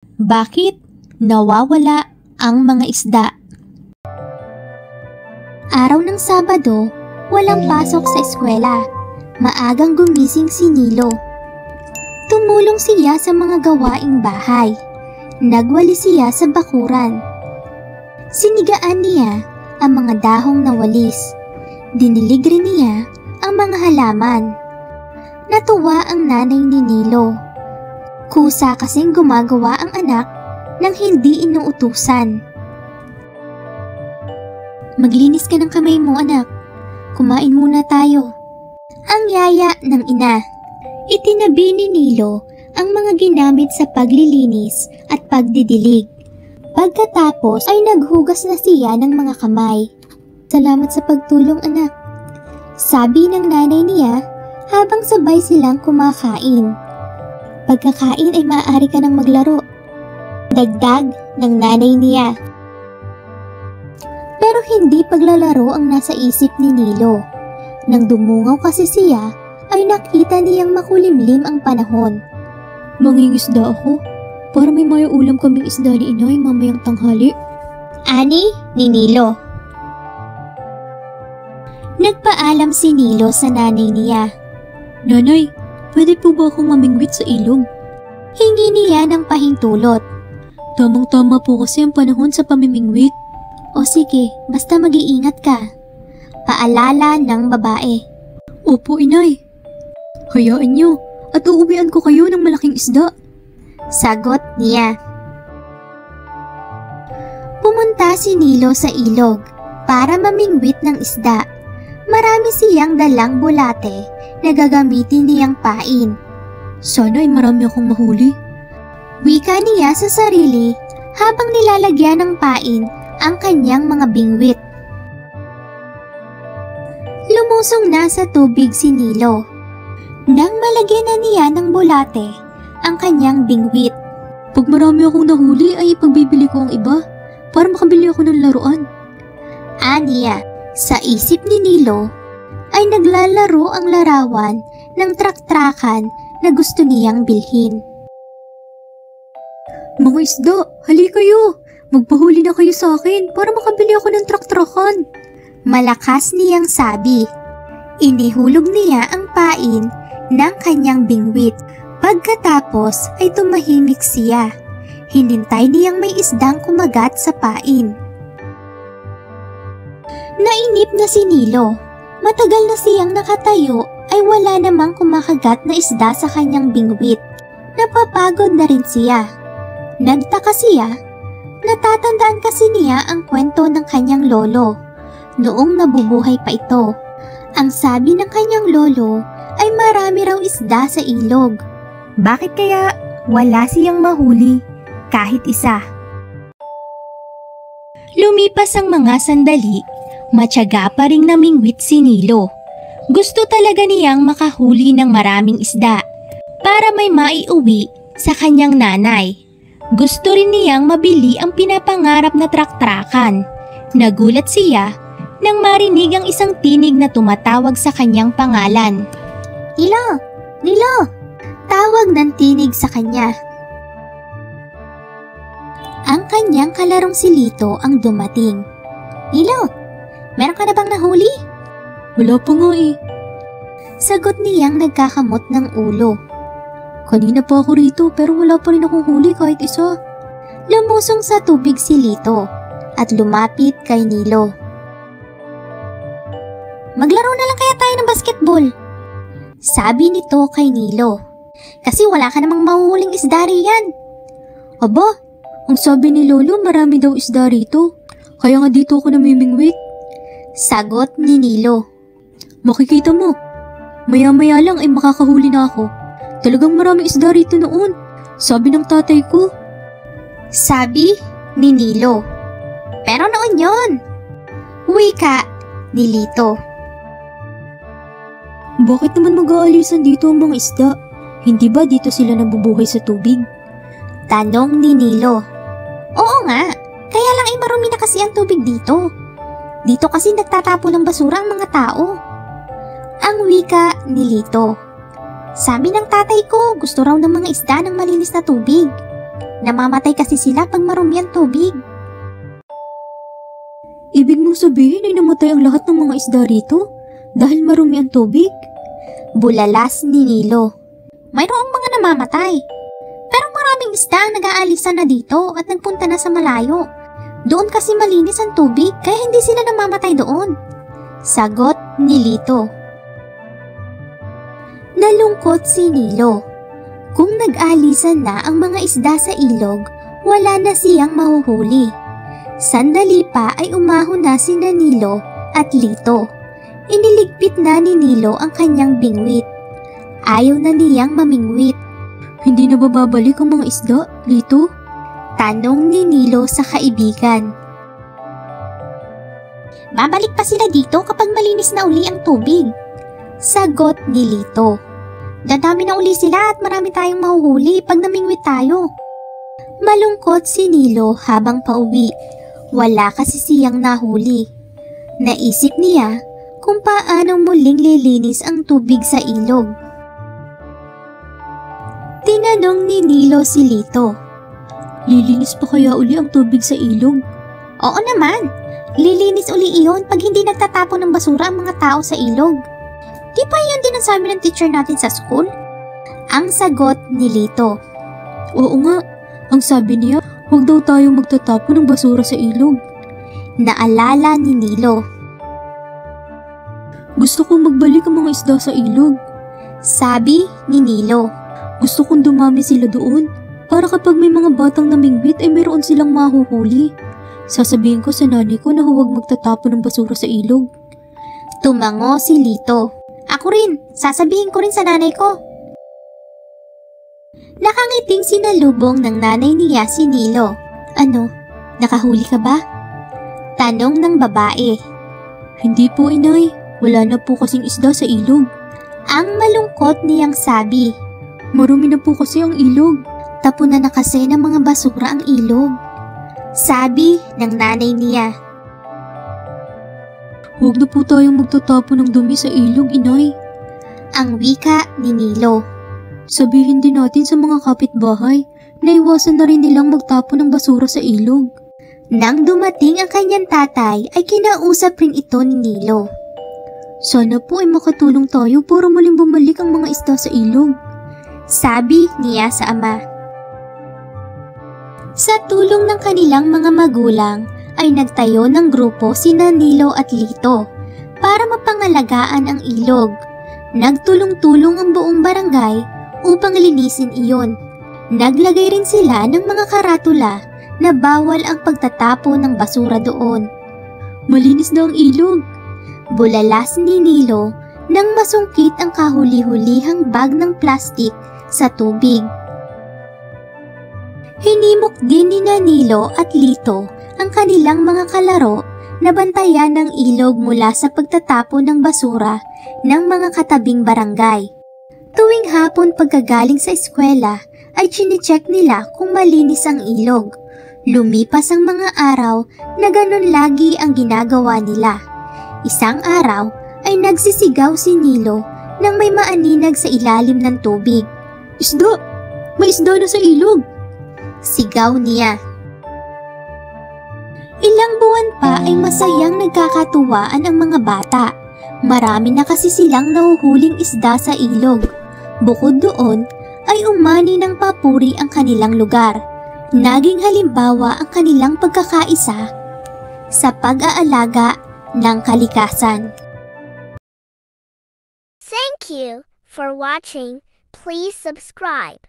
Bakit nawawala ang mga isda? Araw ng Sabado, walang pasok sa eskwela. Maagang gumising si Nilo. Tumulong siya sa mga gawaing bahay. Nagwalis siya sa bakuran. Sinigaan niya ang mga dahong na walis. Dinilig rin niya ang mga halaman. Natuwa ang nanay ni Nilo. Kusa kasing gumagawa ang anak nang hindi inuutusan. Maglinis ka ng kamay mo, anak. Kumain muna tayo. Ang yaya ng ina. Itinabi ni Nilo ang mga ginamit sa paglilinis at pagdidilig. Pagkatapos ay naghugas na siya ng mga kamay. Salamat sa pagtulong, anak. Sabi ng nanay niya habang sabay silang kumakain. Pagkakain ay maaari ka nang maglaro. Dagdag ng nanay niya. Pero hindi paglalaro ang nasa isip ni Nilo. Nang dumungaw kasi siya, ay nakita niyang makulimlim ang panahon. Mangingisda ako para may maiulam kaming isda ni inay mamayang tanghali. Ani ni Nilo. Nagpaalam si Nilo sa nanay niya. Nanay, pwede po ba akong mamingwit sa ilog? Hingi niya ng pahintulot. Tamang-tama po kasi ang panahon sa pamimingwit. O sige, basta mag-iingat ka. Paalala ng babae. Opo, inay. Hayaan niyo at uuwian ko kayo ng malaking isda. Sagot niya. Pumunta si Nilo sa ilog para mamingwit ng isda. Marami siyang dalang bulate na gagamitin niyang pain. Sana ay marami akong mahuli. Wika niya sa sarili habang nilalagyan ng pain ang kanyang mga bingwit. Lumusong na sa tubig si Nilo. Nang malagyan na niya ng bulate ang kanyang bingwit. Pag marami akong nahuli ay ipagbibili ko ang iba para makabili ako ng laruan. Aniya, sa isip ni Nilo ay naglalaro ang larawan ng trak-trakan na gusto niyang bilhin. Mga isda, hali kayo! Magpahuli na kayo sa akin para makabili ako ng trak-trakan. Malakas niyang sabi. Inihulog niya ang pain ng kanyang bingwit. Pagkatapos ay tumahimik siya. Hinintay niyang may isdang kumagat sa pain. Nainip na si Nilo. Matagal na siyang nakatayo ay wala namang kumakagat na isda sa kanyang bingwit. Napapagod na rin siya. Nagtaka siya. Natatandaan kasi niya ang kwento ng kanyang lolo noong nabubuhay pa ito. Ang sabi ng kanyang lolo ay marami raw isda sa ilog. Bakit kaya wala siyang mahuli kahit isa? Lumipas ang mga sandali, matyaga pa ring namingwit si Nilo. Gusto talaga niyang makahuli ng maraming isda para may maiuwi sa kanyang nanay. Gusto rin niyang mabili ang pinapangarap na trak-trakan. Nagulat siya nang marinig ang isang tinig na tumatawag sa kanyang pangalan. Nilo! Nilo! Tawag ng tinig sa kanya. Ang kanyang kalarong si Lito ang dumating. Nilo! Meron ka na bang nahuli? Wala pa nga eh. Sagot niyang nagkakamot ng ulo. Kanina pa ako rito pero wala pa rin akong huli kahit isa. Lumusong sa tubig si Lito at lumapit kay Nilo. Maglaro na lang kaya tayo ng basketball. Sabi nito kay Nilo. Kasi wala ka namang mahuhuling isda riyan. Aba, ang sabi ni Lolo marami daw isda rito. Kaya nga dito ako namimingwit. Sagot ni Nilo. Makikita mo, maya-maya lang ay makakahuli na ako. Talagang maraming isda rito noon, sabi ng tatay ko. Sabi ni Nilo. Pero noon yon. Wika ni Lito. Bakit naman mag-aalisan dito ang mga isda? Hindi ba dito sila nabubuhay sa tubig? Tanong ni Nilo. Oo nga, kaya lang ay marumi na kasi ang tubig dito. Dito kasi nagtatapon ng basura ang mga tao. Ang wika ni Lito. Sabi ng tatay ko, gusto raw ng mga isda ng malinis na tubig. Namamatay kasi sila pag marumi ang tubig. Ibig mong sabihin ay namatay ang lahat ng mga isda rito dahil marumi ang tubig? Bulalas ni Nilo. Mayroong mga namamatay. Pero maraming isda ang nag-aalisan na dito at nagpunta na sa malayo. Doon kasi malinis ang tubig kaya hindi sila namamatay doon. Sagot ni Lito. Nalungkot si Nilo. Kung nag-aalisan na ang mga isda sa ilog, wala na siyang mahuhuli. Sandali pa ay umahon na si Nilo at Lito. Iniligpit na ni Nilo ang kanyang bingwit. Ayaw na niyang mamingwit. Hindi na ba babalik ang mga isda, Lito? Tanong ni Nilo sa kaibigan. Babalik pa sila dito kapag malinis na uli ang tubig. Sagot ni Lito. Dadami na uli sila at marami tayong mahuhuli pag namingwit tayo. Malungkot si Nilo habang pauwi. Wala kasi siyang nahuli. Naisip niya kung paano muling lilinis ang tubig sa ilog. Tinanong ni Nilo si Lito. Lilinis pa kaya uli ang tubig sa ilog? Oo naman. Lilinis uli iyon pag hindi nagtatapon ng basura ang mga tao sa ilog. Di ba yun din ang sabi ng teacher natin sa school? Ang sagot ni Lito. Oo nga. Ang sabi niya, huwag daw tayong magtatapon ng basura sa ilog. Naalala ni Nilo. Gusto kong magbalik ang mga isda sa ilog. Sabi ni Nilo. Gusto kong dumami sila doon para kapag may mga batang namingwit ay mayroon silang mahuhuli. Sasabihin ko sa nanay ko na huwag magtatapon ng basura sa ilog. Tumango si Lito. Ako rin, sasabihin ko rin sa nanay ko. Nakangiting sinalubong ng nanay niya si Nilo. Ano, nakahuli ka ba? Tanong ng babae. Hindi po, inay. Wala na po kasing isda sa ilog. Ang malungkot niyang sabi. Marumi na po kasi ang ilog. Tapunan na kasi ng mga basura ang ilog. Sabi ng nanay niya. Huwag na po tayong magtatapon ng dumi sa ilog, inay. Ang wika ni Nilo. Sabihin din natin sa mga kapitbahay na iwasan na rin nilang magtapon ng basura sa ilog. Nang dumating ang kanyang tatay ay kinausap rin ito ni Nilo. Sana po ay makatulong tayo para muling bumalik ang mga isda sa ilog. Sabi niya sa ama. Sa tulong ng kanilang mga magulang ay nagtayo ng grupo sina Nilo at Lito para mapangalagaan ang ilog. Nagtulong-tulong ang buong barangay upang linisin iyon. Naglagay rin sila ng mga karatula na bawal ang pagtatapon ng basura doon. Malinis na ang ilog. Bulalas ni Nilo nang masungkit ang kahuli-hulihang bag ng plastik sa tubig. Hinimok din ni Nilo at Lito ang kanilang mga kalaro na bantayan ng ilog mula sa pagtatapon ng basura ng mga katabing barangay. Tuwing hapon pagkagaling sa eskwela ay chine-check nila kung malinis ang ilog. Lumipas ang mga araw na ganun lagi ang ginagawa nila. Isang araw ay nagsisigaw si Nilo nang may maaninag sa ilalim ng tubig. Isda! May isda na sa ilog! Sigaw niya. Ilang buwan pa ay masayang nagkakatuwaan ang mga bata. Marami na kasi silang nahuhuling isda sa ilog. Bukod doon ay umani ng papuri ang kanilang lugar. Naging halimbawa ang kanilang pagkakaisa sa pag-aalaga ng kalikasan. Thank you for watching. Please subscribe.